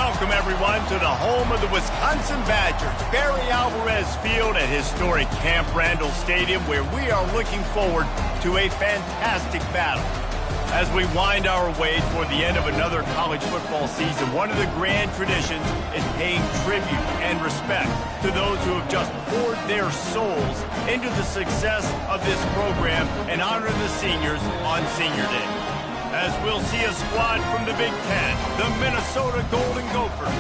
Welcome, everyone, to the home of the Wisconsin Badgers, Barry Alvarez Field at historic Camp Randall Stadium, where we are looking forward to a fantastic battle. As we wind our way toward the end of another college football season, one of the grand traditions is paying tribute and respect to those who have just poured their souls into the success of this program and honoring the seniors on Senior Day. As we'll see a squad from the Big Ten, the Minnesota Golden Gophers,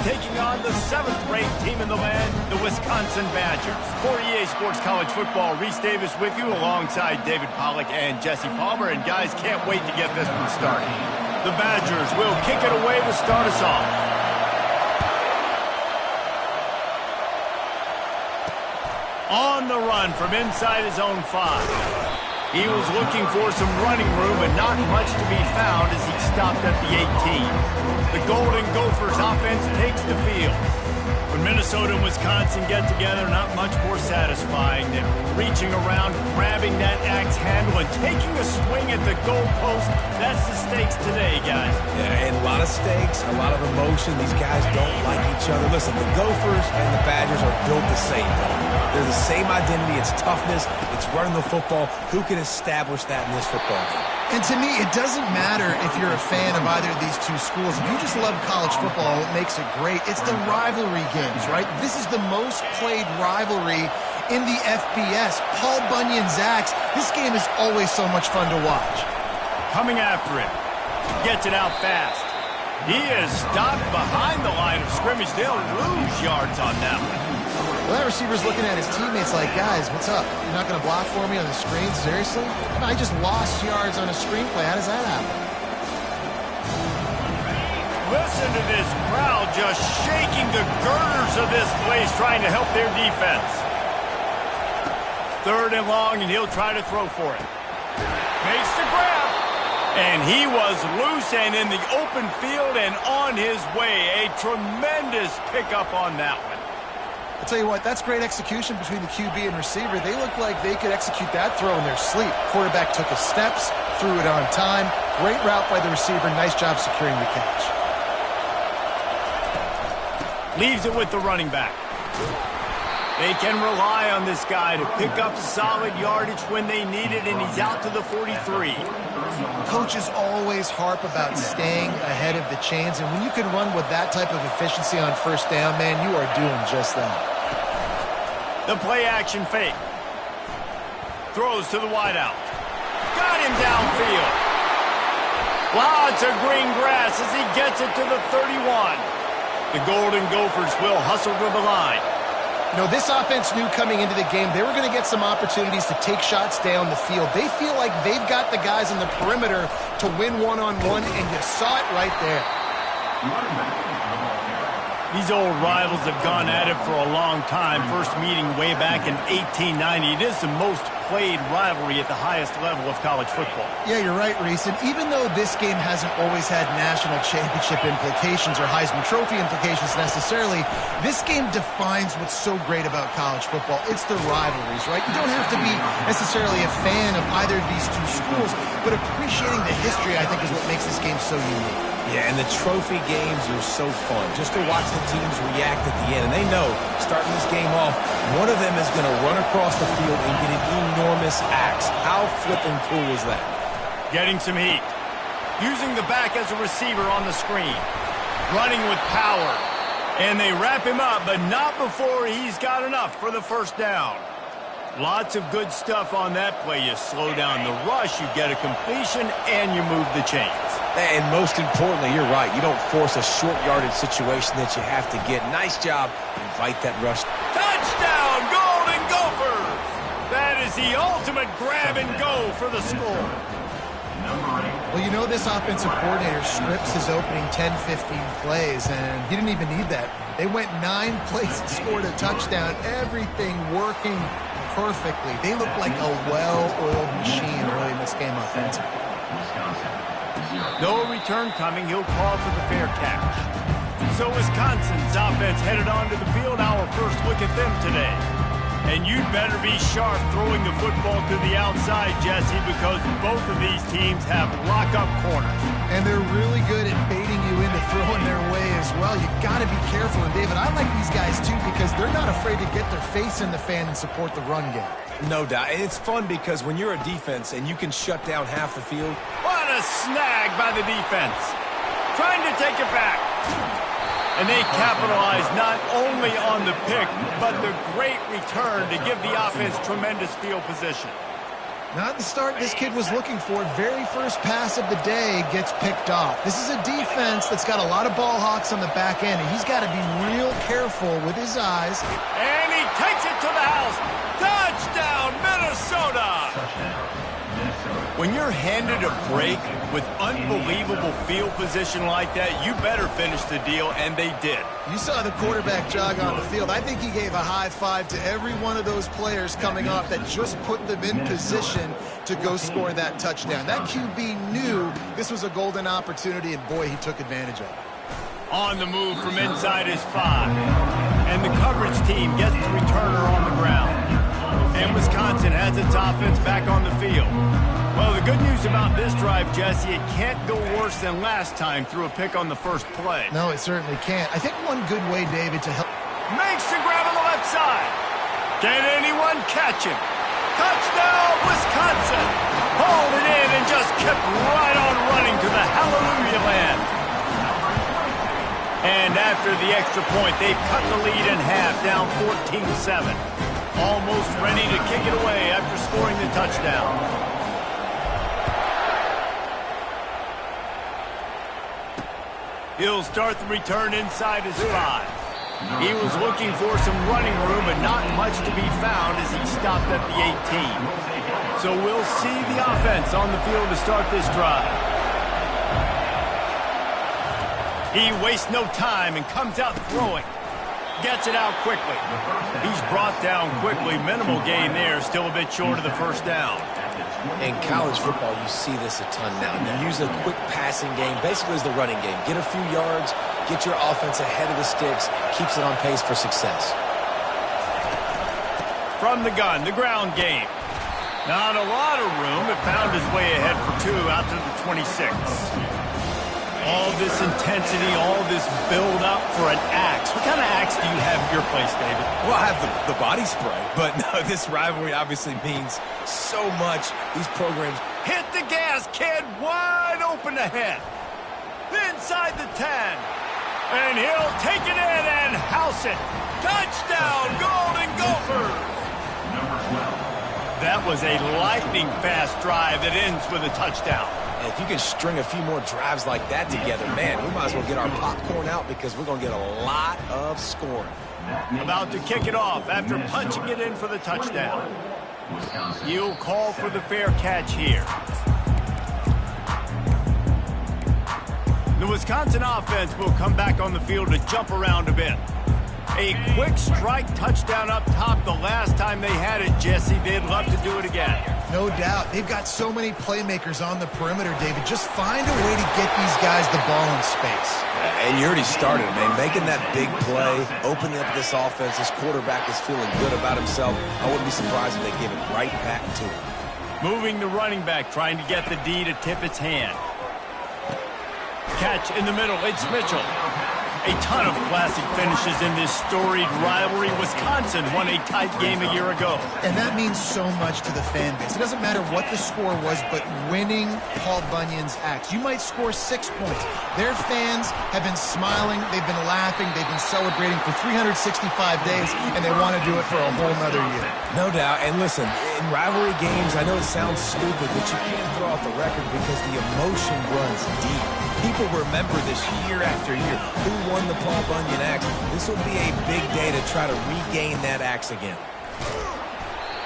taking on the 7th-ranked team in the land, the Wisconsin Badgers. For EA Sports College Football, Reese Davis with you alongside David Pollack and Jesse Palmer. And guys, can't wait to get this one started. The Badgers will kick it away to start us off. On the run from inside his own 5. He was looking for some running room, but not much to be found as he stopped at the 18. The Golden Gophers offense takes the field. When Minnesota and Wisconsin get together, not much more satisfying than reaching around, grabbing that axe handle, and taking a swing at the goalpost. That's the stakes today, guys. Yeah, and a lot of stakes, a lot of emotion. These guys don't like each other. Listen, the Gophers and the Badgers are built the same. They're the same identity. It's toughness. It's running the football. Who can establish that in this football game? And to me, it doesn't matter if you're a fan of either of these two schools. If you just love college football, it makes it great. It's the rivalry games, right? This is the most played rivalry in the FBS. Paul Bunyan's axe. This game is always so much fun to watch. Coming after him. Gets it out fast. He is stopped behind the line of scrimmage. They'll lose yards on that one. Well, that receiver's looking at his teammates like, guys, what's up? You're not going to block for me on the screen? Seriously? I just lost yards on a screenplay. How does that happen? Listen to this crowd just shaking the girders of this place, trying to help their defense. 3rd and long, and he'll try to throw for it. Makes the grab. And he was loose and in the open field and on his way. A tremendous pickup on that one. I'll tell you what, that's great execution between the QB and receiver. They look like they could execute that throw in their sleep. Quarterback took his steps, threw it on time. Great route by the receiver. Nice job securing the catch. Leaves it with the running back. They can rely on this guy to pick up solid yardage when they need it, and he's out to the 43. Coaches always harp about staying ahead of the chains, and when you can run with that type of efficiency on 1st down, man, you are doing just that. The play-action fake. Throws to the wideout. Got him downfield. Lots of green grass as he gets it to the 31. The Golden Gophers will hustle to the line. You know, this offense knew coming into the game they were going to get some opportunities to take shots down the field. They feel like they've got the guys on the perimeter to win one-on-one, and you saw it right there. These old rivals have gone at it for a long time. First meeting way back in 1890. It is the most played rivalry at the highest level of college football. Yeah, you're right, Reese. And even though this game hasn't always had national championship implications or Heisman Trophy implications necessarily, this game defines what's so great about college football. It's the rivalries, right? You don't have to be necessarily a fan of either of these two schools, but appreciating the history, I think, is what makes this game so unique. Yeah, and the trophy games are so fun. Just to watch the teams react at the end. And they know, starting this game off, one of them is going to run across the field and get an enormous axe. How flipping cool is that? Getting some heat. Using the back as a receiver on the screen. Running with power. And they wrap him up, but not before he's got enough for the 1st down. Lots of good stuff on that play. You slow down the rush, you get a completion, and you move the chains. And most importantly, you're right. You don't force a short yardage situation that you have to get. Nice job. Invite that rush. Touchdown, Golden Gophers! That is the ultimate grab and go for the score. Well, you know, this offensive coordinator scripts his opening 10, 15 plays, and he didn't even need that. They went 9 plays and scored a touchdown. Everything working perfectly. They look like a well-oiled machine early in this game offensively. No return coming. He'll call for the fair catch. So Wisconsin's offense headed onto the field. Our first look at them today. And you'd better be sharp throwing the football to the outside, Jesse, because both of these teams have lock-up corners. And they're really good at baiting you into throwing their way as as well. You got to be careful. And, David, I like these guys, too, because they're not afraid to get their face in the fan and support the run game. No doubt. It's fun because when you're a defense and you can shut down half the field. What a snag by the defense. Trying to take it back. And they capitalize not only on the pick, but the great return to give the offense tremendous field position. Not the start this kid was looking for. Very first pass of the day gets picked off. This is a defense that's got a lot of ball hawks on the back end, and he's got to be real careful with his eyes. And he takes it to the house. Touchdown, Minnesota! When you're handed a break with unbelievable field position like that, you better finish the deal, and they did. You saw the quarterback jog on the field. I think he gave a high five to every one of those players coming off that just put them in position to go score that touchdown. That QB knew this was a golden opportunity, and boy, he took advantage of it. On the move from inside his 5. And the coverage team gets the returner on the ground. And Wisconsin has its offense back on the field. Well, the good news about this drive, Jesse, it can't go worse than last time through a pick on the first play. No, it certainly can't. I think one good way, David, to help... Makes the grab on the left side. Can anyone catch him? Touchdown, Wisconsin! Hauled it in and just kept right on running to the hallelujah land. And after the extra point, they've cut the lead in half, down 14-7. Almost ready to kick it away after scoring the touchdown. He'll start the return inside his 5. He was looking for some running room, but not much to be found as he stopped at the 18. So we'll see the offense on the field to start this drive. He wastes no time and comes out throwing. Gets it out quickly. He's brought down quickly. Minimal gain there, still a bit short of the first down. In college football, you see this a ton now. You use a quick passing game, basically as the running game. Get a few yards, get your offense ahead of the sticks, keeps it on pace for success. From the gun, the ground game. Not a lot of room. It found his way ahead for 2 out to the 26. All this intensity, all this build-up for an axe. What kind of axe do you have at your place, David? Well, I have the body spray, but no, this rivalry obviously means so much. These programs... Hit the gas, kid! Wide open ahead. Inside the 10. And he'll take it in and house it. Touchdown, Golden Gophers! That was a lightning-fast drive that ends with a touchdown. If you can string a few more drives like that together, man, we might as well get our popcorn out because we're going to get a lot of scoring. About to kick it off after punching it in for the touchdown. He'll call for the fair catch here. The Wisconsin offense will come back on the field to jump around a bit. A quick strike touchdown up top the last time they had it, Jesse. They'd love to do it again. No doubt. They've got so many playmakers on the perimeter, David. Just find a way to get these guys the ball in space. And you already started, man. Making that big play, opening up this offense. This quarterback is feeling good about himself. I wouldn't be surprised if they gave it right back to him. Moving the running back, trying to get the D to tip its hand. Catch in the middle. It's Mitchell. A ton of classic finishes in this storied rivalry. Wisconsin won a tight game a year ago. And that means so much to the fan base. It doesn't matter what the score was, but winning Paul Bunyan's axe. You might score 6 points. Their fans have been smiling, they've been laughing, they've been celebrating for 365 days, and they want to do it for a whole nother year. No doubt. And listen, in rivalry games, I know it sounds stupid, but you can't throw out the record because the emotion runs deep. People remember this year after year. Who won the Paul Bunyan axe? This will be a big day to try to regain that axe again.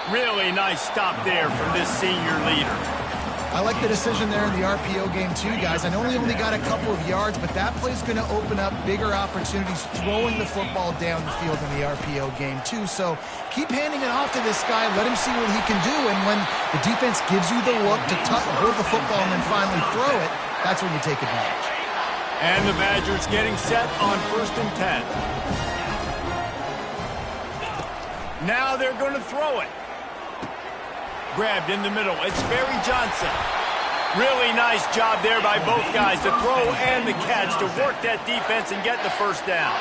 Really nice stop there from this senior leader. I like the decision there in the RPO game too, guys. I know he only got a couple of yards, but that play's going to open up bigger opportunities throwing the football down the field in the RPO game too. So keep handing it off to this guy. Let him see what he can do. And when the defense gives you the look to hold the football and then finally throw it, that's when you take advantage. And the Badgers getting set on 1st and 10. Now they're going to throw it. Grabbed in the middle. It's Barry Johnson. Really nice job there by both guys, the throw and the catch, to work that defense and get the first down.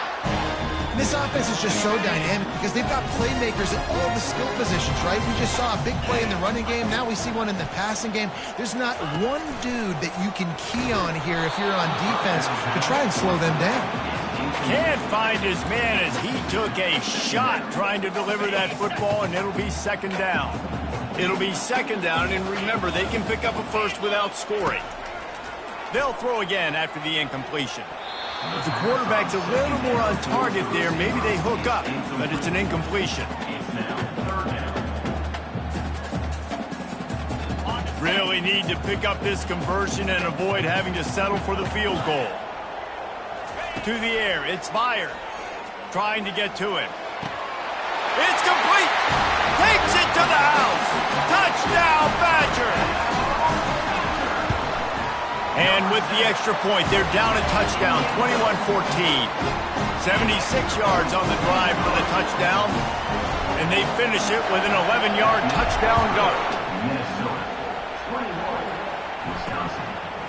This offense is just so dynamic because they've got playmakers at all the skill positions, right? We just saw a big play in the running game. Now we see one in the passing game. There's not one dude that you can key on here if you're on defense to try and slow them down. Can't find his man as he took a shot trying to deliver that football, and it'll be second down. It'll be second down, and remember, they can pick up a first without scoring. They'll throw again after the incompletion. If the quarterback's a little more on target there, maybe they hook up, but it's an incompletion. Really need to pick up this conversion and avoid having to settle for the field goal. To the air, it's Meyer, trying to get to it. It's complete! Takes it to the house! Touchdown, Badgers! And with the extra point, they're down a touchdown, 21-14. 76 yards on the drive for the touchdown, and they finish it with an 11-yard touchdown dart.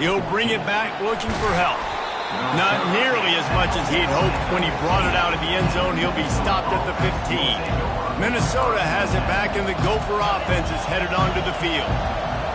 He'll bring it back looking for help. Not nearly as much as he'd hoped when he brought it out of the end zone. He'll be stopped at the 15. Minnesota has it back, and the Gopher offense is headed onto the field.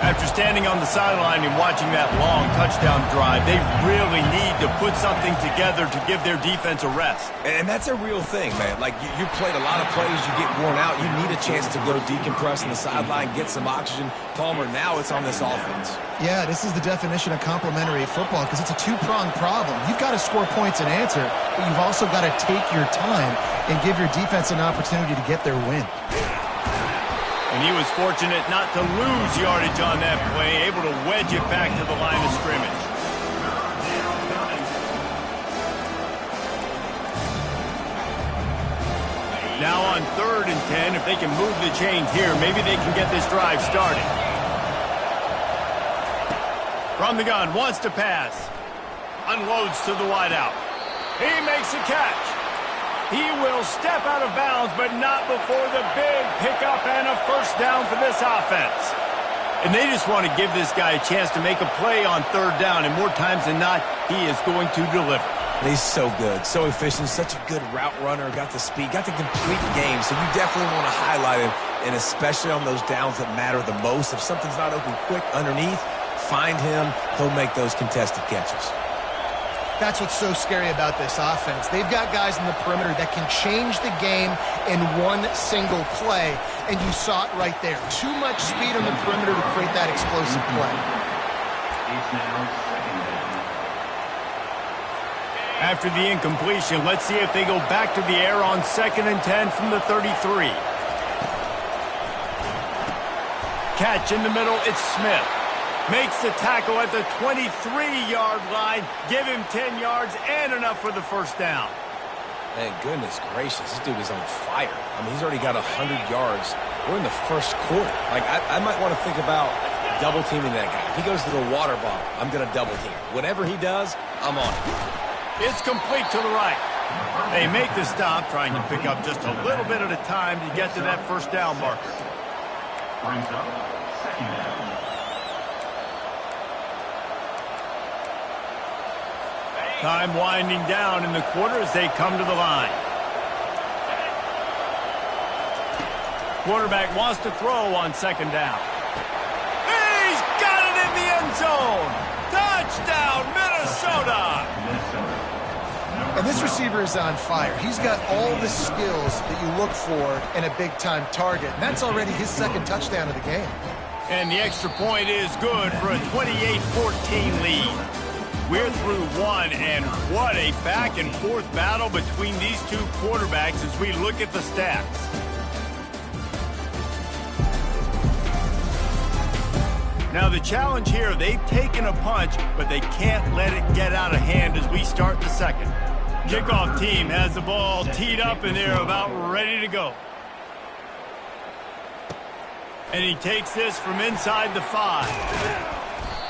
After standing on the sideline and watching that long touchdown drive, they really need to put something together to give their defense a rest. And that's a real thing, man. Like, you played a lot of plays, you get worn out, you need a chance to go decompress on the sideline, get some oxygen. Palmer, now it's on this offense. Yeah, this is the definition of complementary football because it's a two-pronged problem. You've got to score points and answer, but you've also got to take your time and give your defense an opportunity to get their win. And he was fortunate not to lose yardage on that play, able to wedge it back to the line of scrimmage. Now on 3rd and 10, if they can move the chains here, maybe they can get this drive started. From the gun, wants to pass. Unloads to the wideout. He makes a catch. He will step out of bounds, but not before the big pickup and a first down for this offense. And they just want to give this guy a chance to make a play on 3rd down, and more times than not, he is going to deliver. He's so good, so efficient, such a good route runner, got the speed, got the complete game, so you definitely want to highlight him, and especially on those downs that matter the most. If something's not open quick underneath, find him, he'll make those contested catches. That's what's so scary about this offense. They've got guys in the perimeter that can change the game in one single play, and you saw it right there. Too much speed on the perimeter to create that explosive play. After the incompletion, let's see if they go back to the air on 2nd and 10 from the 33. Catch in the middle, it's Smith. Makes the tackle at the 23-yard line. Give him 10 yards and enough for the first down. Man, goodness gracious, this dude is on fire. I mean, he's already got 100 yards. We're in the first quarter. Like, I might want to think about double-teaming that guy. If he goes to the water bottle, I'm going to double-team. Whatever he does, I'm on it. It's complete to the right. They make the stop, trying to pick up just a little bit at a time to get to that first down marker. Brings up second down. Time winding down in the quarter as they come to the line. Quarterback wants to throw on 2nd down. He's got it in the end zone! Touchdown, Minnesota! And this receiver is on fire. He's got all the skills that you look for in a big-time target. And that's already his 2nd touchdown of the game. And the extra point is good for a 28-14 lead. We're through one, and what a back-and-forth battle between these two quarterbacks as we look at the stats. Now the challenge here, they've taken a punch, but they can't let it get out of hand as we start the 2nd. Kickoff team has the ball teed up, and they're about ready to go. And he takes this from inside the 5.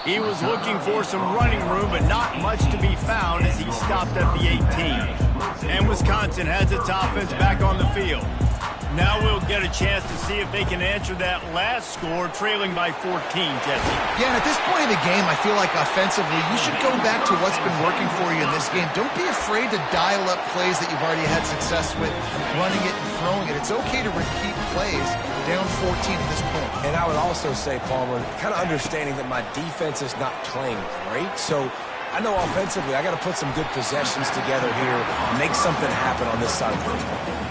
He was looking for some running room, but not much to be found as he stopped at the 18. And Wisconsin has its offense back on the field. Now we'll get a chance to see if they can answer that last score, trailing by 14, Jesse. Yeah, and at this point of the game, I feel like offensively, you should go back to what's been working for you in this game. Don't be afraid to dial up plays that you've already had success with, running it and throwing it. It's okay to repeat plays down 14 at this point. And I would also say, Palmer, kind of understanding that my defense is not playing great, so I know offensively I got to put some good possessions together here, make something happen on this side of the football.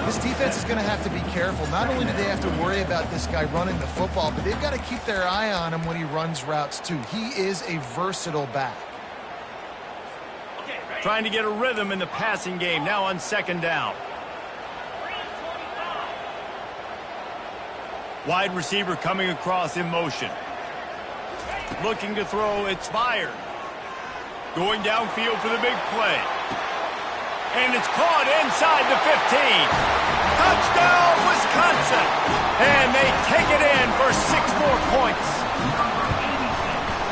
This defense is going to have to be careful. Not only do they have to worry about this guy running the football, but they've got to keep their eye on him when he runs routes, too. He is a versatile back. Trying to get a rhythm in the passing game, now on second down. Wide receiver coming across in motion. Looking to throw, it's fired. Going downfield for the big play. And it's caught inside the 15. Touchdown, Wisconsin! And they take it in for 6 more points.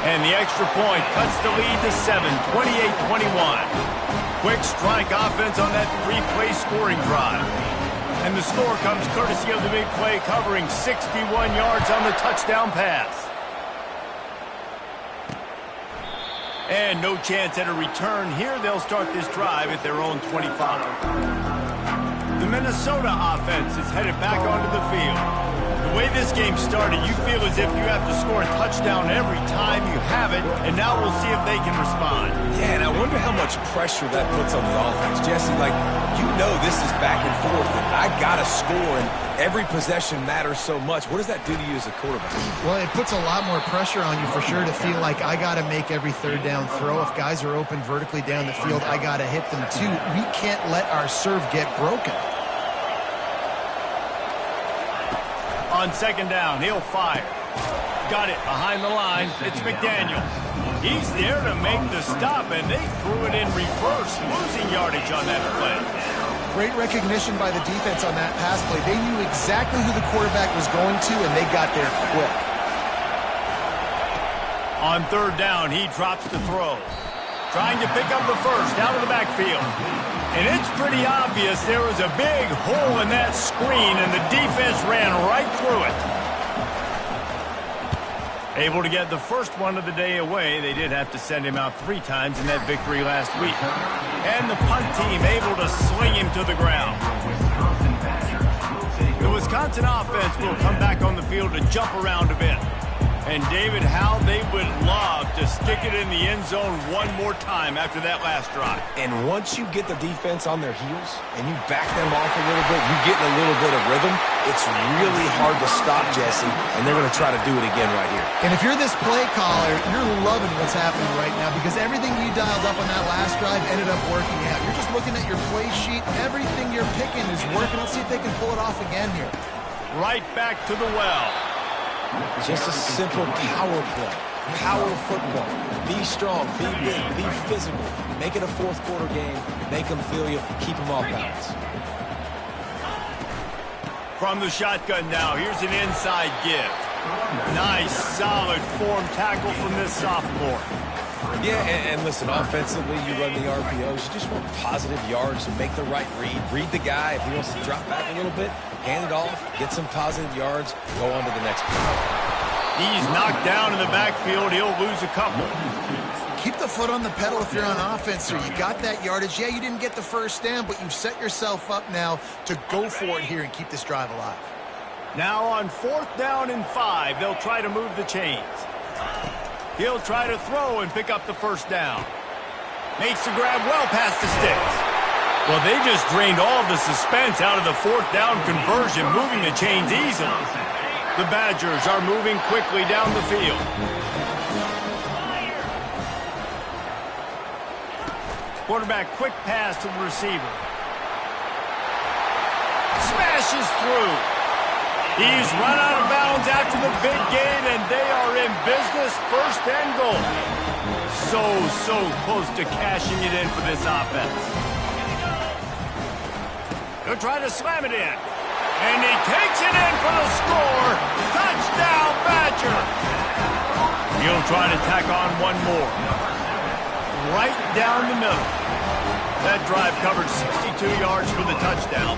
And the extra point cuts the lead to 7, 28-21. Quick strike offense on that 3-play scoring drive. And the score comes courtesy of the big play, covering 61 yards on the touchdown pass. And no chance at a return here. They'll start this drive at their own 25. The Minnesota offense is headed back onto the field. The way this game started, you feel as if you have to score a touchdown every time you have it, and now we'll see if they can respond. Yeah, and I wonder how much pressure that puts on the offense. Jesse, like, you know this is back and forth, and I got to score, and every possession matters so much. What does that do to you as a quarterback? Well, it puts a lot more pressure on you for sure to feel like I got to make every third down throw. If guys are open vertically down the field, I got to hit them too. We can't let our serve get broken. On second down, he'll fire. Got it behind the line. It's McDaniel. He's there to make the stop, and they threw it in reverse, losing yardage on that play. Great recognition by the defense on that pass play. They knew exactly who the quarterback was going to, and they got there quick. On third down, he drops to throw. Trying to pick up the first out of the backfield. And it's pretty obvious there was a big hole in that screen, and the defense ran right through it. Able to get the first one of the day away. They did have to send him out 3 times in that victory last week. And the punt team able to sling him to the ground. The Wisconsin offense will come back on the field to jump around a bit. And David, how they would love to stick it in the end zone one more time after that last drive. And once you get the defense on their heels and you back them off a little bit, you get in a little bit of rhythm, it's really hard to stop, Jesse, and they're going to try to do it again right here. And if you're this play caller, you're loving what's happening right now because everything you dialed up on that last drive ended up working out. You're just looking at your play sheet. Everything you're picking is working. Let's see if they can pull it off again here. Right back to the well. Just a simple power play. Power football. Be strong, be big, be physical. Make it a fourth quarter game. Make them feel you. Keep them off balance. From the shotgun now, here's an inside give. Nice, solid form tackle from this sophomore. Yeah, and listen, offensively, you run the RPOs. You just want positive yards, make the right read. Read the guy. If he wants to drop back a little bit, hand it off, get some positive yards, go on to the next play. He's knocked down in the backfield. He'll lose a couple. Keep the foot on the pedal if you're on offense, sir. You got that yardage. Yeah, you didn't get the first down, but you've set yourself up now to go for it here and keep this drive alive. Now on 4th down and 5, they'll try to move the chains. He'll try to throw and pick up the first down. Makes the grab well past the sticks. Well, they just drained all of the suspense out of the 4th down conversion, moving the chains easily. The Badgers are moving quickly down the field. Quarterback quick pass to the receiver. Smashes through. He's run out of bounds after the big gain, and they are in business, 1st and goal. So close to cashing it in for this offense. He'll try to slam it in. And he takes it in for the score. Touchdown, Badger. He'll try to tack on one more. Right down the middle. That drive covered 62 yards for the touchdown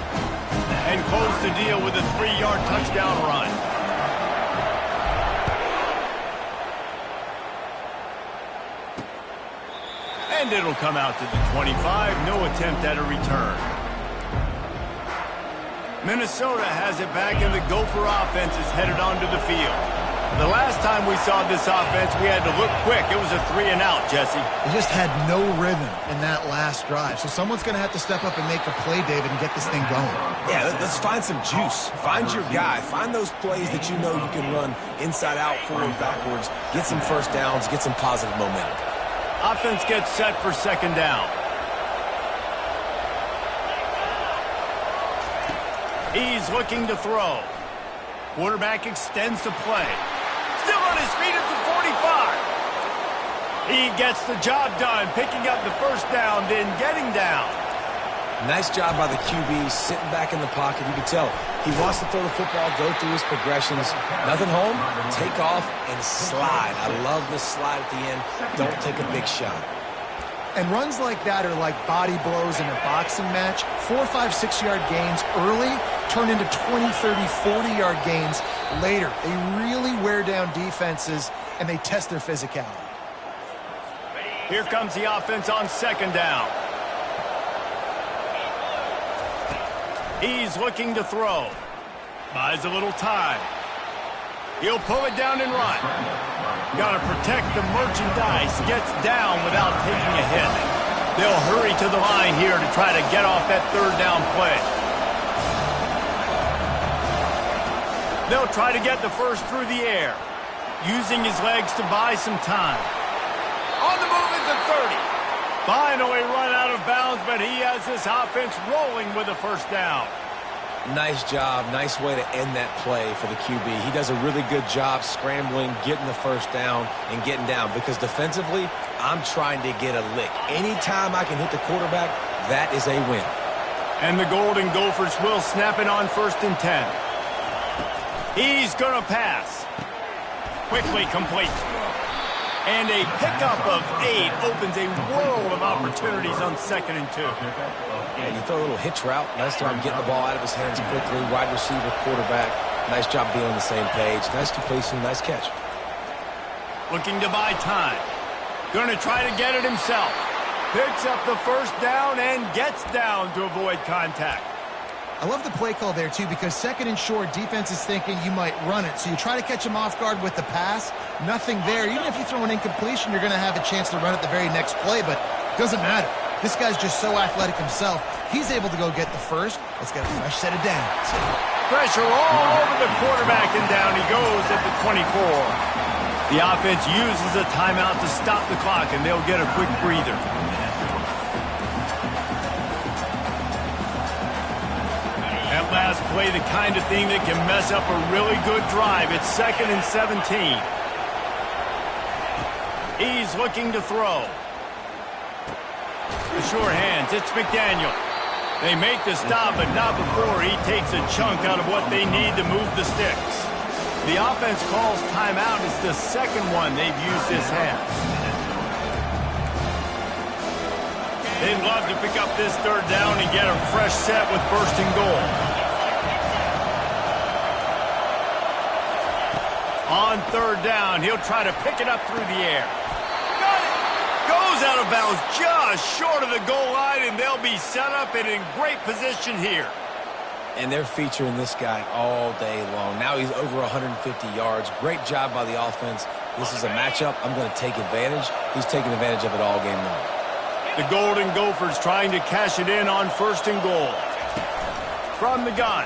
and closed the deal with a 3-yard touchdown run. And it'll come out to the 25. No attempt at a return. Minnesota has it back, and the Gopher offense is headed onto the field. The last time we saw this offense, we had to look quick. It was a 3-and-out, Jesse. They just had no rhythm in that last drive. So someone's going to have to step up and make a play, David, and get this thing going. Yeah, let's find some juice. Find your guy. Find those plays that you know you can run inside out, forward, backwards. Get some first downs. Get some positive momentum. Offense gets set for second down. He's looking to throw. Quarterback extends the play. Still on his feet at the 45. He gets the job done, picking up the first down, then getting down. Nice job by the QB, sitting back in the pocket. You can tell he wants to throw the football, go through his progressions. Nothing home, take off, and slide. I love the slide at the end. Don't take a big shot. And runs like that are like body blows in a boxing match. 4, 5, 6-yard gains early turn into 20, 30, 40-yard gains later. They really wear down defenses, and they test their physicality. Here comes the offense on second down. He's looking to throw. Buys a little time. He'll pull it down and run. Got to protect the merchandise. Gets down without taking a hit. They'll hurry to the line here to try to get off that third down play. They'll try to get the first through the air, using his legs to buy some time. On the move is the 30. Finally run out of bounds, but he has this offense rolling with a first down. Nice job. Nice way to end that play for the QB. He does a really good job scrambling, getting the first down, and getting down. Because defensively, I'm trying to get a lick. Anytime I can hit the quarterback, that is a win. And the Golden Gophers will snap it on 1st and 10. He's going to pass. Quickly complete. And a pickup of 8 opens a world of opportunities on 2nd and 2. And you throw a little hitch route. Nice job getting the ball out of his hands quickly. Wide receiver, quarterback. Nice job being on the same page. Nice completion, nice catch. Looking to buy time. Going to try to get it himself. Picks up the first down and gets down to avoid contact. I love the play call there, too, because 2nd and short, defense is thinking you might run it. So you try to catch him off guard with the pass. Nothing there. Even if you throw an incompletion, you're going to have a chance to run it the very next play, but it doesn't matter. This guy's just so athletic himself. He's able to go get the first. Let's get a fresh set of downs. Pressure all over the quarterback, and down he goes at the 24. The offense uses a timeout to stop the clock, and they'll get a quick breather. That last play, the kind of thing that can mess up a really good drive. It's 2nd and 17. He's looking to throw. The sure hands, it's McDaniel. They make the stop, but not before he takes a chunk out of what they need to move the sticks. The offense calls timeout. It's the second one they've used this half. They'd love to pick up this third down and get a fresh set with 1st and goal. On third down, he'll try to pick it up through the air. Got it! Goes out of bounds just short of the goal line, and they'll be set up and in great position here. And they're featuring this guy all day long. Now he's over 150 yards. Great job by the offense. This is a matchup. I'm going to take advantage. He's taking advantage of it all game long. The Golden Gophers trying to cash it in on 1st and goal. From the gun.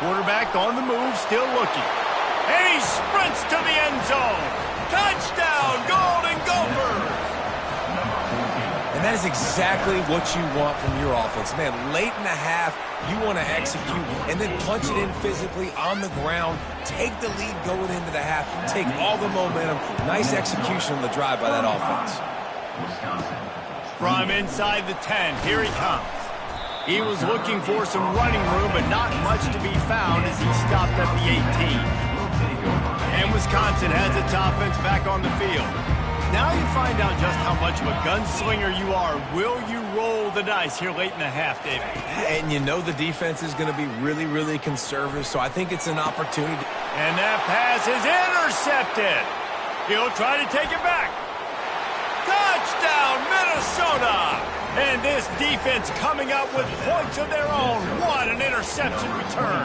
Quarterback on the move, still looking. And he sprints to the end zone. Touchdown, Golden Gophers! And that is exactly what you want from your offense. Man, late in the half, you want to execute and then punch it in physically on the ground. Take the lead going into the half. Take all the momentum. Nice execution on the drive by that offense. From inside the 10, here he comes. He was looking for some running room, but not much to be found as he stopped at the 18. And Wisconsin has its offense back on the field. Now you find out just how much of a gunslinger you are. Will you roll the dice here late in the half, David? And you know the defense is going to be really, really conservative, so I think it's an opportunity. And that pass is intercepted. He'll try to take it back. Touchdown, Minnesota! And this defense coming up with points of their own. What an interception return.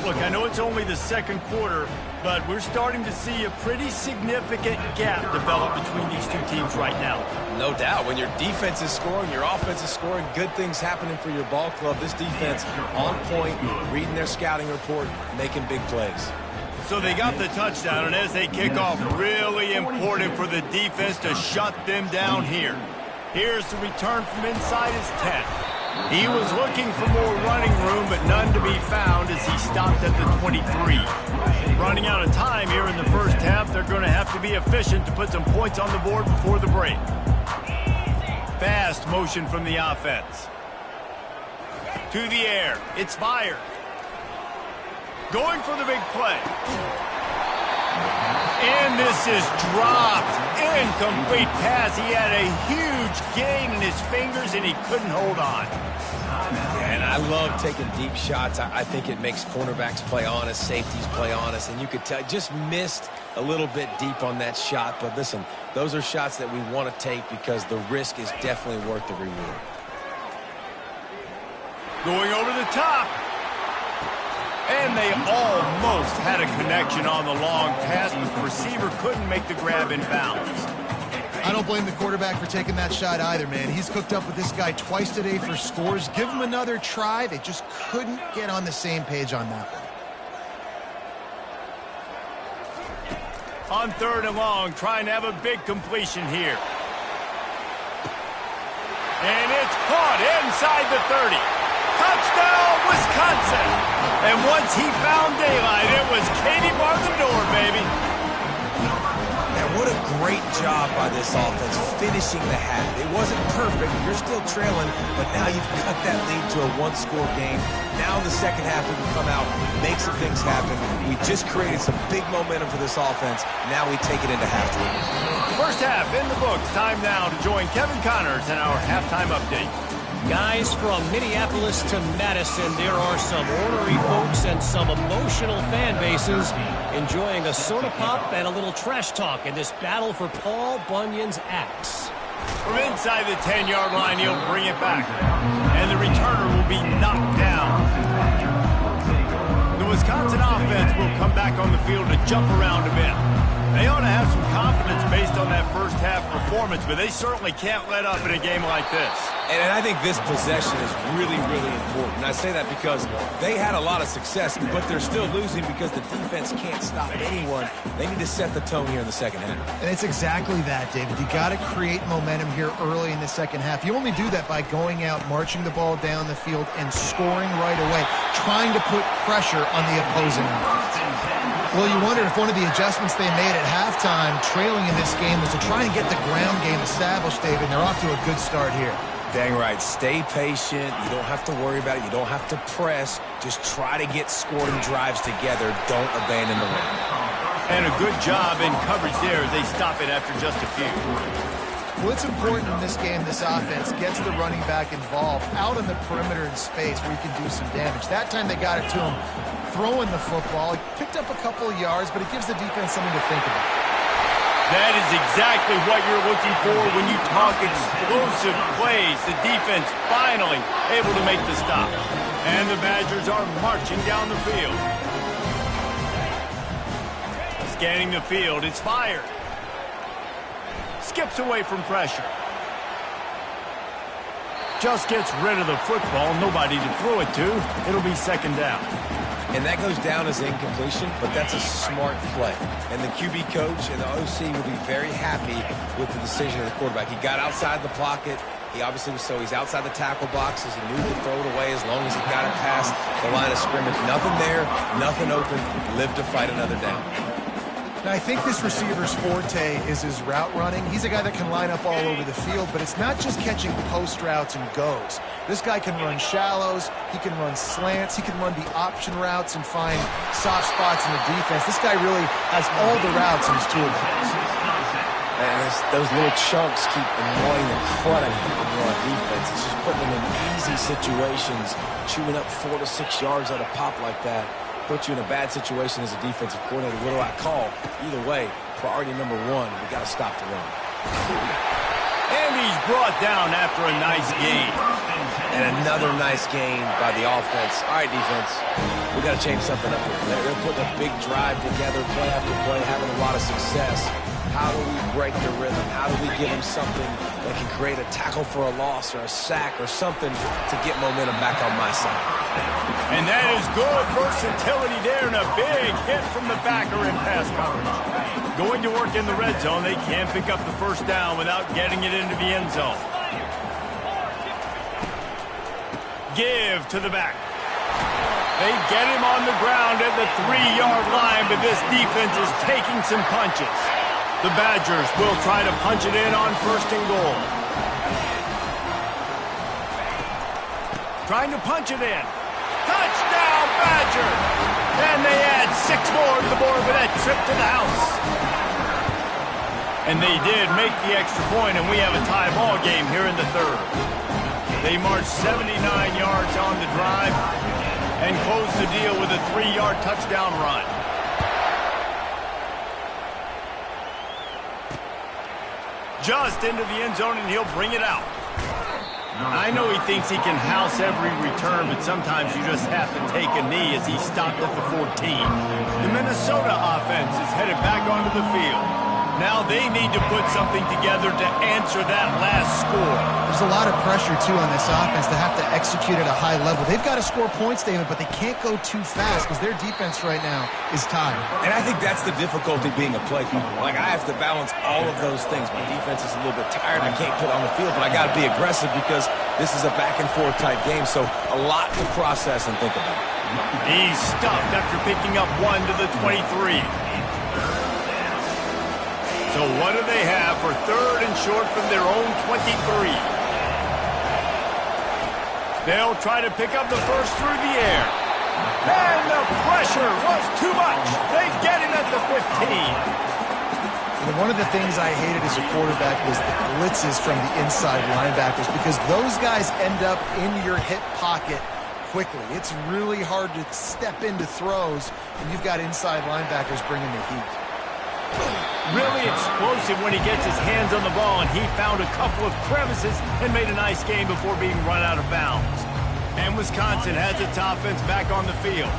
Look, I know it's only the second quarter, but we're starting to see a pretty significant gap develop between these two teams right now. No doubt. When your defense is scoring, your offense is scoring, good things happening for your ball club. This defense on point, reading their scouting report, making big plays. So they got the touchdown, and as they kick off, really important for the defense to shut them down here. Here's the return from inside his 10. He was looking for more running room, but none to be found as he stopped at the 23. Running out of time here in the first half, they're going to have to be efficient to put some points on the board before the break. Fast motion from the offense. To the air. It's fired. Going for the big play. And this is dropped. Incomplete pass. He had a huge gain in his fingers, and he couldn't hold on. And I love taking deep shots. I think it makes cornerbacks play honest, safeties play honest, and you could tell just missed a little bit deep on that shot. But listen, those are shots that we want to take because the risk is definitely worth the reward. Going over the top. And they almost had a connection on the long pass, but the receiver couldn't make the grab in bounds. I don't blame the quarterback for taking that shot either, man. He's cooked up with this guy twice today for scores. Give him another try. They just couldn't get on the same page on that one. On 3rd and long, trying to have a big completion here. And it's caught inside the 30. Touchdown, Wisconsin! And once he found daylight, it was Katie bar the door, baby. And what a great job by this offense finishing the half. It wasn't perfect. You're still trailing, but now you've cut that lead to a one-score game. Now in the second half, we can come out, make some things happen. We just created some big momentum for this offense. Now we take it into halftime. First half in the books. Time now to join Kevin Connors in our halftime update. Guys, from Minneapolis to Madison, there are some ornery folks and some emotional fan bases enjoying a soda pop and a little trash talk in this battle for Paul Bunyan's axe. From inside the 10-yard line, he'll bring it back. And the returner will be knocked down. The Wisconsin offense will come back on the field to jump around a bit. They ought to have some confidence based on that first half performance, but they certainly can't let up in a game like this. And I think this possession is really, really important. And I say that because they had a lot of success, but they're still losing because the defense can't stop anyone. They need to set the tone here in the second half. And it's exactly that, David. You got to create momentum here early in the second half. You only do that by going out, marching the ball down the field, and scoring right away, trying to put pressure on the opposing offense. Well, you wonder if one of the adjustments they made at halftime, trailing in this game, was to try and get the ground game established, David, and they're off to a good start here. Dang right. Stay patient. You don't have to worry about it. You don't have to press. Just try to get scoring drives together. Don't abandon the run. And a good job in coverage there as they stop it after just a few. Well, it's important in this game this offense gets the running back involved out in the perimeter in space where he can do some damage. That time they got it to him throwing the football. He picked up a couple of yards, but it gives the defense something to think about. That is exactly what you're looking for when you talk explosive plays. The defense finally able to make the stop. And the Badgers are marching down the field. Scanning the field, it's fired. Skips away from pressure. Just gets rid of the football. Nobody to throw it to. It'll be second down. And that goes down as incompletion, but that's a smart play. And the QB coach and the OC will be very happy with the decision of the quarterback. He got outside the pocket. He obviously was he's outside the tackle boxes. He knew to throw it away as long as he got it past the line of scrimmage. Nothing there, nothing open. Live to fight another down. Now, I think this receiver's forte is his route running. He's a guy that can line up all over the field, but it's not just catching post routes and goes. This guy can run shallows, he can run slants, he can run the option routes and find soft spots in the defense. This guy really has all the routes in his toolbox. And those little chunks keep annoying the crud out of you when you're on defense. It's just putting them in easy situations, chewing up 4 to 6 yards at a pop like that. Put you in a bad situation as a defensive coordinator. What do I call? Either way, priority number one, we got to stop the run. And he's brought down after a nice gain. And another nice gain by the offense. All right, defense, we got to change something up here. They're putting a big drive together, play after play, having a lot of success. How do we break the rhythm? How do we give them something that can create a tackle for a loss or a sack or something to get momentum back on my side? And that is good versatility there, and a big hit from the backer in pass coverage. Going to work in the red zone, they can't pick up the first down without getting it into the end zone. Give to the back. They get him on the ground at the 3-yard line, but this defense is taking some punches. The Badgers will try to punch it in on 1st and goal. Trying to punch it in. Touchdown, Badgers! And they add 6 more to the board with that trip to the house. And they did make the extra point, and we have a tie ball game here in the 3rd. They marched 79 yards on the drive and closed the deal with a 3-yard touchdown run. Just into the end zone, and he'll bring it out. I know he thinks he can house every return, but sometimes you just have to take a knee as he stopped at the 14. The Minnesota offense is headed back onto the field. Now they need to put something together to answer that last score. There's a lot of pressure, too, on this offense to have to execute at a high level. They've got to score points, David, but they can't go too fast because their defense right now is tired. And I think that's the difficulty being a play caller. Like, I have to balance all of those things. My defense is a little bit tired. I can't put on the field, but I got to be aggressive because this is a back-and-forth type game, so a lot to process and think about. He's stuffed after picking up 1 to the 23. So what do they have for 3rd and short from their own 23? They'll try to pick up the first through the air. And the pressure was too much. They get him at the 15. One of the things I hated as a quarterback was the blitzes from the inside linebackers because those guys end up in your hip pocket quickly. It's really hard to step into throws when you've got inside linebackers bringing the heat. Really explosive when he gets his hands on the ball, and he found a couple of crevices and made a nice game before being run out of bounds. And Wisconsin has its offense back on the field.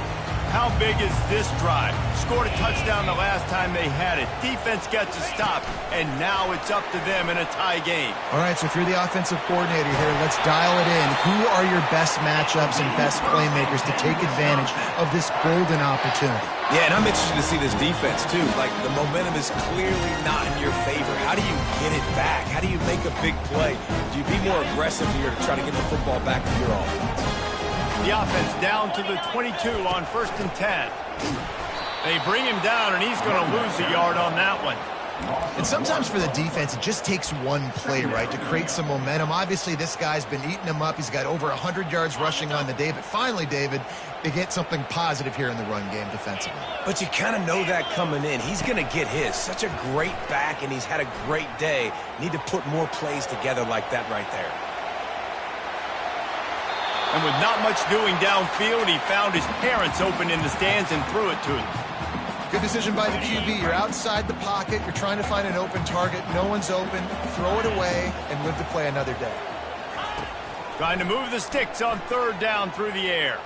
How big is this drive? Scored a touchdown the last time they had it. Defense gets a stop, and now it's up to them in a tie game. All right, so if you're the offensive coordinator here, let's dial it in. Who are your best matchups and best playmakers to take advantage of this golden opportunity? Yeah, and I'm interested to see this defense, too. Like, the momentum is clearly not in your favor. How do you get it back? How do you make a big play? Do you be more aggressive here to try to get the football back to your offense? The offense down to the 22 on 1st and 10. They bring him down, and he's going to lose a yard on that one. And sometimes for the defense, it just takes one play, right, to create some momentum. Obviously, this guy's been eating them up. He's got over 100 yards rushing on the day. But finally, David, they get something positive here in the run game defensively. But you kind of know that coming in. He's going to get his. Such a great back, and he's had a great day. Need to put more plays together like that right there. And with not much doing downfield, he found his parents open in the stands and threw it to him. Good decision by the QB. You're outside the pocket. You're trying to find an open target. No one's open. Throw it away and live to play another day. Trying to move the sticks on 3rd down through the air.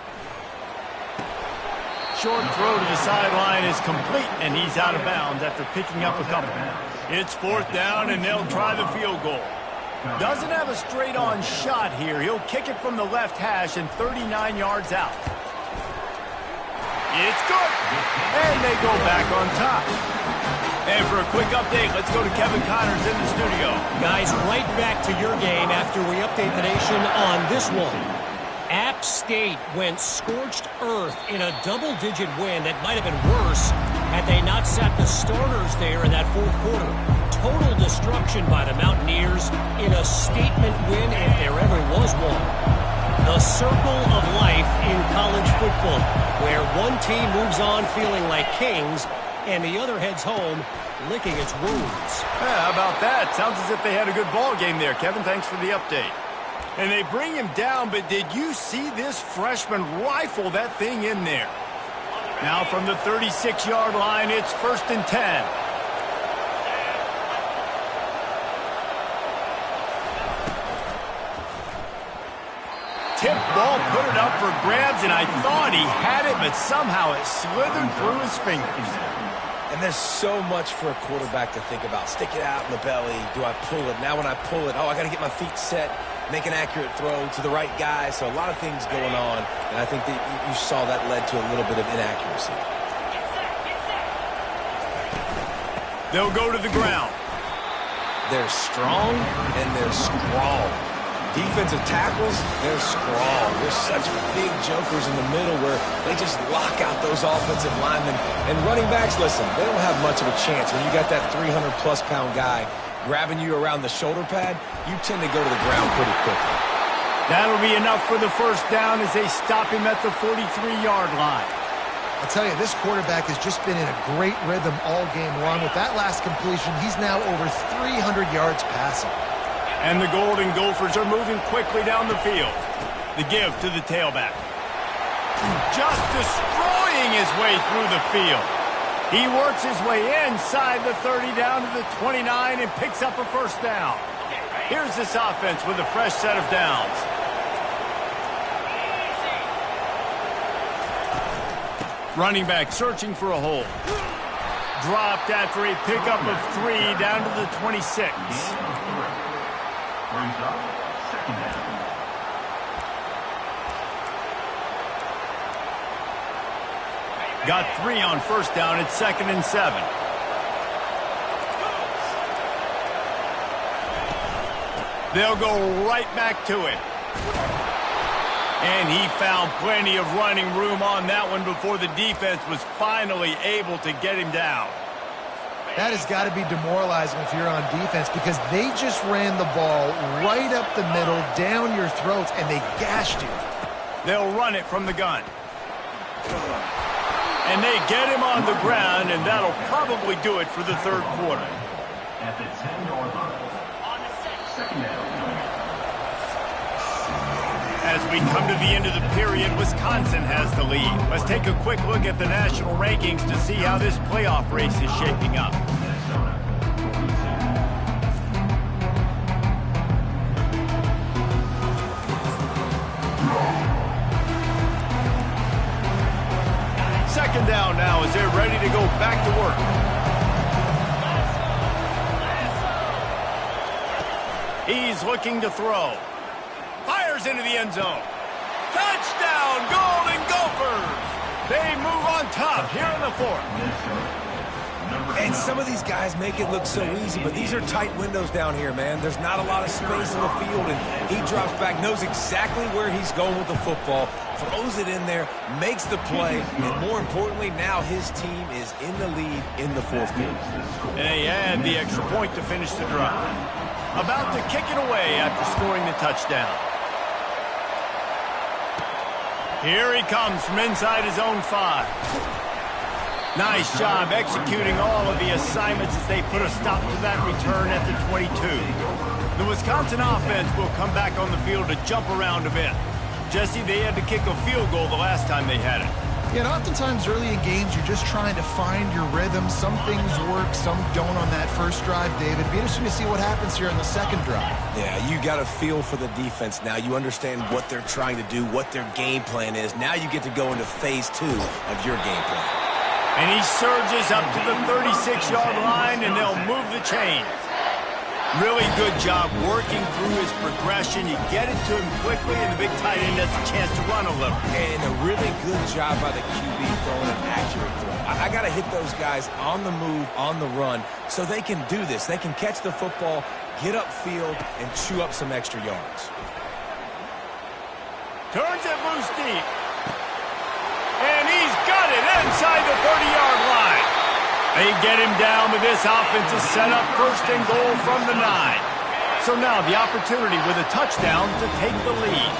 Short throw to the sideline is complete, and he's out of bounds after picking up a couple. It's 4th down, and they'll try the field goal. Doesn't have a straight-on shot here. He'll kick it from the left hash and 39 yards out. It's good. And they go back on top. And for a quick update, let's go to Kevin Connors in the studio. Guys, right back to your game after we update the nation on this one. App State went scorched earth in a double-digit win that might have been worse had they not sat the starters there in that 4th quarter. Total destruction by the Mountaineers in a statement win if there ever was one. The circle of life in college football, where one team moves on feeling like kings and the other heads home licking its wounds. Yeah, how about that? Sounds as if they had a good ball game there, Kevin. Thanks for the update. And they bring him down, but did you see this freshman rifle that thing in there? Now from the 36-yard line, it's 1st and 10. Tip ball, put it up for grabs, and I thought he had it, but somehow it slithered through his fingers. And there's so much for a quarterback to think about. Stick it out in the belly. Do I pull it? Now when I pull it, I got to get my feet set, make an accurate throw to the right guy. So a lot of things going on, and I think that you saw that led to a little bit of inaccuracy. They'll go to the ground. They're strong, and they're strong. Defensive tackles, they're strong. They're such big jokers in the middle where they just lock out those offensive linemen. And running backs, listen, they don't have much of a chance. When you got that 300-plus pound guy grabbing you around the shoulder pad, you tend to go to the ground pretty quickly. That'll be enough for the first down as they stop him at the 43-yard line. I'll tell you, this quarterback has just been in a great rhythm all game long. With that last completion, he's now over 300 yards passing. And the Golden Gophers are moving quickly down the field. The give to the tailback. Just destroying his way through the field. He works his way inside the 30 down to the 29 and picks up a first down. Here's this offense with a fresh set of downs. Running back searching for a hole. Dropped after a pickup of 3 down to the 26. Brings up 2nd down. Got 3 on first down. It's 2nd and 7. They'll go right back to him. And he found plenty of running room on that one before the defense was finally able to get him down. That has got to be demoralizing if you're on defense because they just ran the ball right up the middle, down your throats, and they gashed you. They'll run it from the gun. And they get him on the ground, and that'll probably do it for the third quarter. At the 10-yard line. 2nd down. As we come to the end of the period, Wisconsin has the lead. Let's take a quick look at the national rankings to see how this playoff race is shaping up. Second down now as they're ready to go back to work. He's looking to throw. Fires into the end zone. Touchdown, Golden Gophers! They move on top here in the fourth. And some of these guys make it look so easy, but these are tight windows down here, man. There's not a lot of space in the field, and he drops back, knows exactly where he's going with the football, throws it in there, makes the play, and more importantly, now his team is in the lead in the fourth quarter. And they add the extra point to finish the drive. About to kick it away after scoring the touchdown. Here he comes from inside his own 5. Nice job executing all of the assignments as they put a stop to that return at the 22. The Wisconsin offense will come back on the field to jump around a bit. Jesse, they had to kick a field goal the last time they had it. Yeah, and oftentimes early in games, you're just trying to find your rhythm. Some things work, some don't on that first drive, David. Be interesting to see what happens here in the second drive. Yeah, you got a feel for the defense now. You understand what they're trying to do, what their game plan is. Now you get to go into phase 2 of your game plan. And he surges up to the 36-yard line, and they'll move the chains. Really good job working through his progression. You get it to him quickly, and the big tight end has a chance to run a little. And a really good job by the QB throwing an accurate throw. I got to hit those guys on the move, on the run, so they can do this. They can catch the football, get upfield, and chew up some extra yards. Turns it loose deep. And he's got it inside the 30-yard line. They get him down, but this offense is set up 1st and goal from the 9. So now the opportunity with a touchdown to take the lead.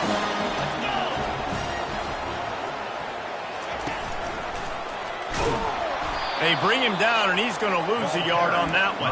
They bring him down, and he's going to lose a yard on that one.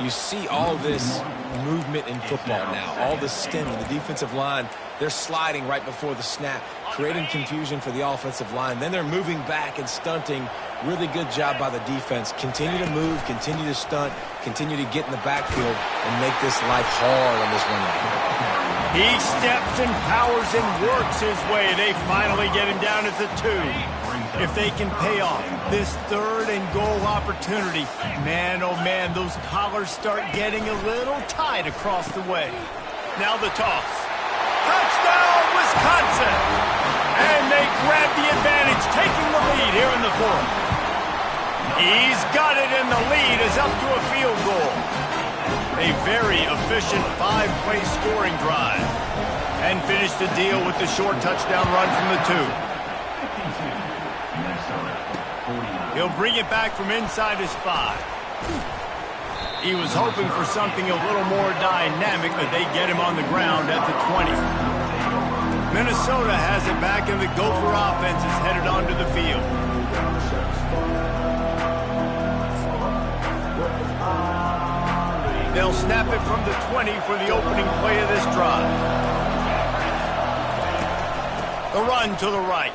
You see all this movement in football now, all the stemming, the defensive line, they're sliding right before the snap, creating confusion for the offensive line. Then they're moving back and stunting. Really good job by the defense. Continue to move, continue to stunt, continue to get in the backfield and make this life hard on this running back. He steps and powers and works his way. They finally get him down at the 2. If they can pay off this 3rd and goal opportunity, man, oh man, those collars start getting a little tight across the way. Now the toss. Touchdown, Wisconsin! And they grab the advantage, taking the lead here in the 4th. He's got it, and the lead is up to a field goal. A very efficient 5-play scoring drive. And finish the deal with the short touchdown run from the 2. He'll bring it back from inside his 5. He was hoping for something a little more dynamic, but they get him on the ground at the 20. Minnesota has it back, and the Gopher offense is headed onto the field. They'll snap it from the 20 for the opening play of this drive. The run to the right.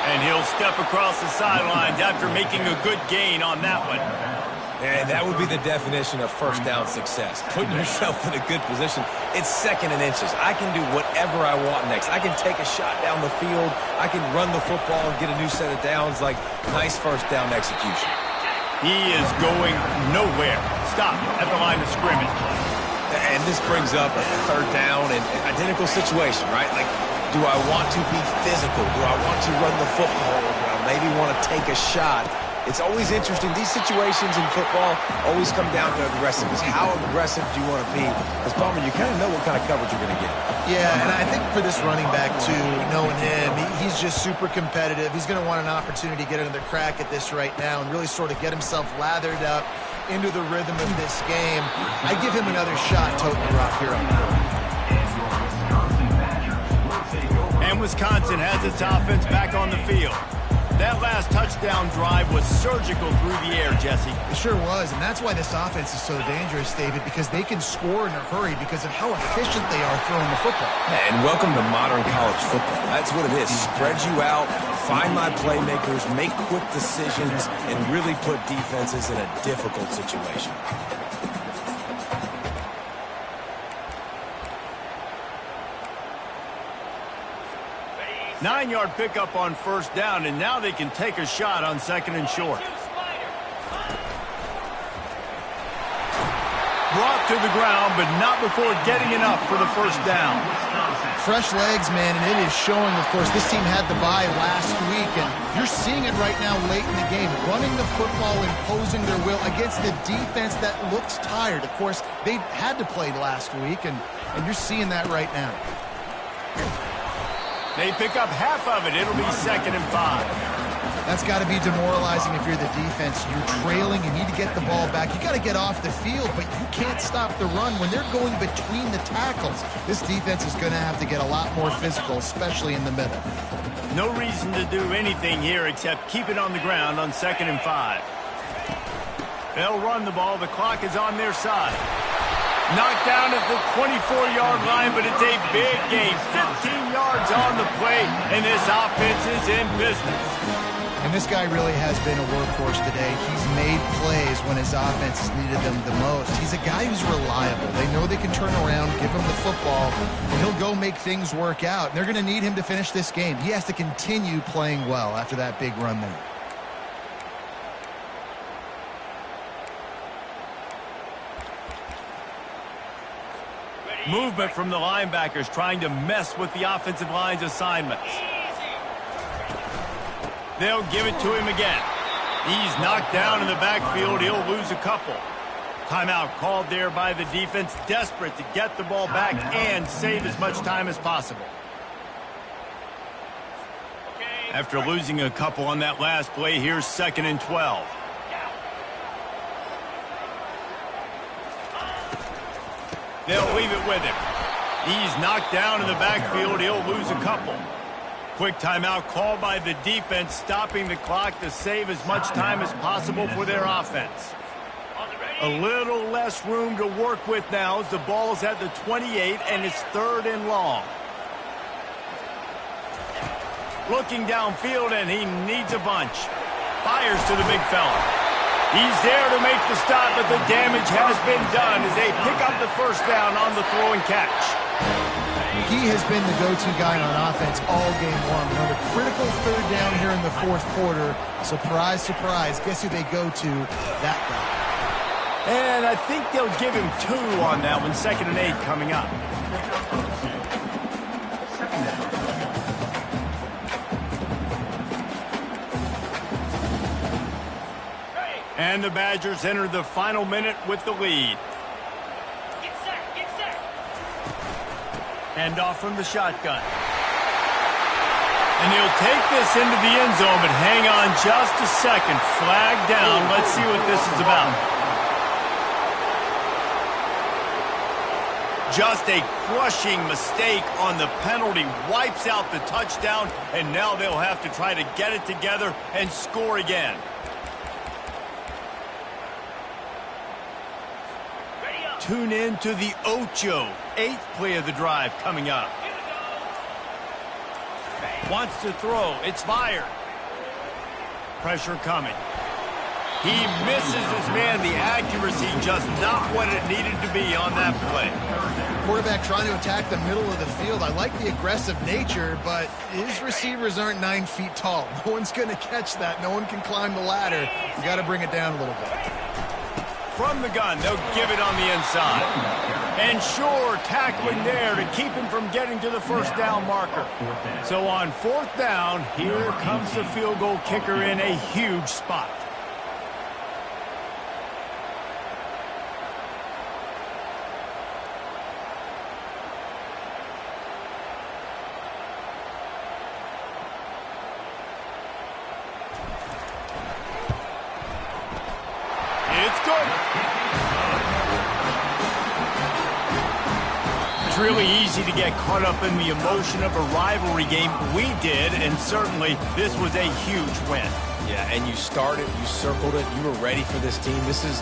And he'll step across the sidelines after making a good gain on that one. And that would be the definition of first down success. Putting yourself in a good position. It's 2nd and inches. I can do whatever I want next. I can take a shot down the field. I can run the football and get a new set of downs. Like, nice first down execution. He is going nowhere. Stop at the line of scrimmage. And this brings up a 3rd down and identical situation, right? Like, do I want to be physical? Do I want to run the football? Do I maybe want to take a shot? It's always interesting. These situations in football always come down to aggressiveness. How aggressive do you want to be? Because, Palmer, you kind of know what kind of coverage you're going to get. Yeah, and I think for this running back, too, knowing him, he's just super competitive. He's going to want an opportunity to get another crack at this right now and really sort of get himself lathered up into the rhythm of this game. I give him another shot toting the rock here on that. And Wisconsin has its offense back on the field. That last touchdown drive was surgical through the air, Jesse. It sure was, and that's why this offense is so dangerous, David, because they can score in a hurry because of how efficient they are throwing the football. And welcome to modern college football. That's what it is. Spread you out, find my playmakers, make quick decisions, and really put defenses in a difficult situation. 9-yard pickup on first down, and now they can take a shot on 2nd and short. Brought to the ground, but not before getting enough for the first down. Fresh legs, man, and it is showing, of course. This team had the bye last week, and you're seeing it right now late in the game. Running the football, imposing their will against the defense that looks tired. Of course, they had to play last week, and you're seeing that right now. They pick up half of it. It'll be 2nd and 5. That's got to be demoralizing if you're the defense. You're trailing. You need to get the ball back. You got to get off the field, but you can't stop the run when they're going between the tackles. This defense is going to have to get a lot more physical, especially in the middle. No reason to do anything here except keep it on the ground on 2nd and 5. They'll run the ball. The clock is on their side. Knocked down at the 24-yard line, but it's a big gain. 15 yards on the play, and this offense is in business. And this guy really has been a workhorse today. He's made plays when his offense has needed them the most. He's a guy who's reliable. They know they can turn around, give him the football, and he'll go make things work out. And they're going to need him to finish this game. He has to continue playing well after that big run there. Movement from the linebackers trying to mess with the offensive line's assignments. They'll give it to him again. He's knocked down in the backfield. He'll lose a couple. Timeout called there by the defense, desperate to get the ball back and save as much time as possible. After losing a couple on that last play, here's 2nd and 12. They'll leave it with him. He's knocked down in the backfield. He'll lose a couple. Quick timeout called by the defense, stopping the clock to save as much time as possible for their offense. A little less room to work with now as the ball's at the 28 and it's 3rd and long. Looking downfield, and he needs a bunch. Fires to the big fella. He's there to make the stop, but the damage has been done as they pick up the first down on the throw and catch. He has been the go-to guy on offense all game long. Another critical 3rd down here in the 4th quarter. Surprise, surprise. Guess who they go to? That guy. And I think they'll give him 2 on that one. 2nd and 8 coming up. And the Badgers enter the final minute with the lead. Get set, get set. Hand off from the shotgun. And he'll take this into the end zone, but hang on just a second. Flag down. Let's see what this is about. Just a crushing mistake on the penalty. Wipes out the touchdown, and now they'll have to try to get it together and score again. Tune in to the Ocho. 8th play of the drive coming up. Wants to throw. It's fired. Pressure coming. He misses his man. The accuracy just not what it needed to be on that play. Quarterback trying to attack the middle of the field. I like the aggressive nature, but his receivers aren't 9 feet tall. No one's going to catch that. No one can climb the ladder. You got to bring it down a little bit. From the gun, they'll give it on the inside. And sure, tackling there to keep him from getting to the first down marker. So on 4th down, here comes the field goal kicker in a huge spot. It's good. It's really easy to get caught up in the emotion of a rivalry game. We did, and certainly this was a huge win. Yeah, and you started, you circled it, you were ready for this team. This is